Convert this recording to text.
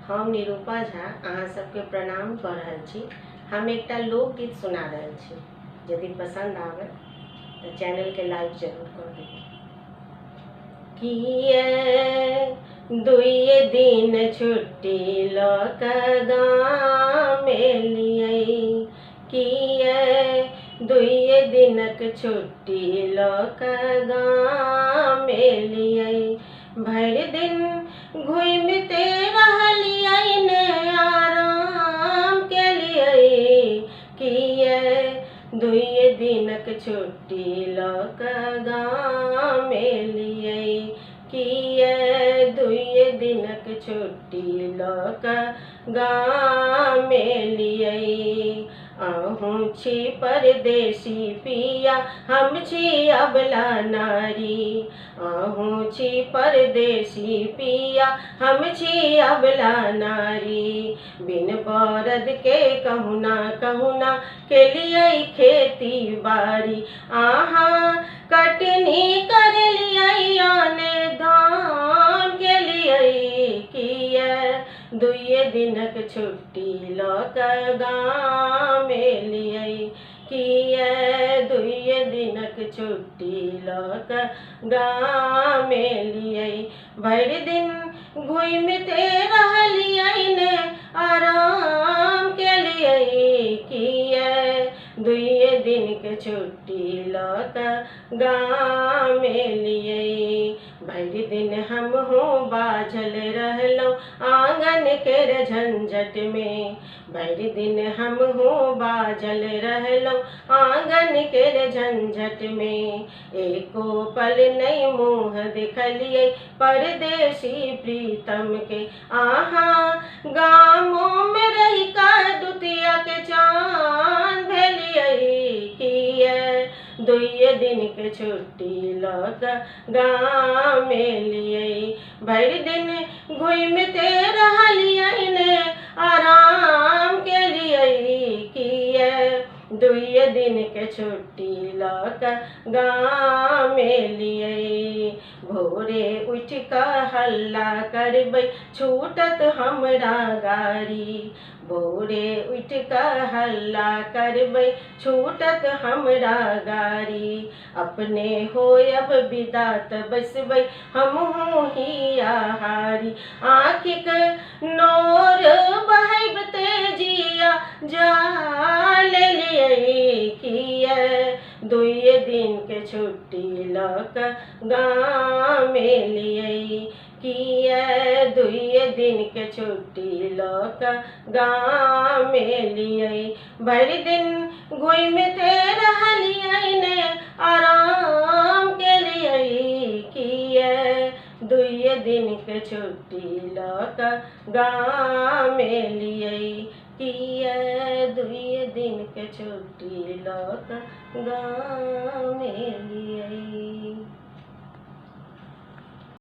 हम निरूपा झा अहाँ सबके प्रणाम कऽ रहल छी। हम एकटा लोकगीत सुना रहल छी। यदि पसंद आवे तो चैनल के लाइक जरूर कर देबै। किए दुइये दिन छुट्टी लऽ कऽ गाम एलियै, किए दुइये दिनक छुट्टी लऽ कऽ गाम एलियै। भरि दिन घुमिते रहलियै ने आराम केलियै, किए दुइये दिनक छुट्टी लऽ कऽ गाम एलियै, किए दुइये दिनक छुट्टी लऽ कऽ गाम एलियै। अहूँ छी परदेसी पिया, हम छी अबला नारी। अहूँ छी परदेसी पिया, हम छी अबला नारी। बिन बरद के कहुना कहुना केलियै खेती बाड़ी, अहाँ कटनी करलियै आने धान केलियै, किए दुइये दिनक छुट्टी लऽ कऽ गाम एलियै, किए दुइये दिनक छुट्टी लऽ कऽ गाम एलियै। भरि दिन घुमिते रहलियै ने आराम केलियै, किए दुइये दिनके छुट्टी लऽ कऽ गाम एलियै। भरि दिन हमहूँ बाझल रहलहुँ आँगन केर झंझट में, भरि दिन हमहूँ बाझल रहलहुँ आँगन केर झंझट में। एको पल नहीं मुँह देखलियै परदेसी प्रीतम के, अहाँ गामों में रहि कऽ दुतिया के चाँद भेलियै, किए दुइये दिन के छुट्टी लऽ कऽ गाम एलियै। भरि दिन घुमिते रहलियै ने आराम केलियै, किए दुइये दिन के छुट्टी लऽ कऽ गाम एलियै। भोरे उठि कऽ हल्ला करबै छूटत हमरा गाड़ी, भोरे उठि कऽ हल्ला करबै छूटत हमरा गाड़ी। अपने होयब विदा तऽ बैसबै हमहूँ हियाहारी, आँखिक नोर बहैबते जिया जा लेलियै, किए दुइये दिन के छुट्टी लऽ कऽ गाम एलियै, किए दुइये दिन के छुट्टी लऽ कऽ गाम एलियै। भरि दिन घुमिते रहलियै ने आराम केलियै, किए दुइये दिन के छुट्टी लऽ कऽ गाम एलियै, किए दुइये दिन के छुट्टी लऽ कऽ गाम एलियै।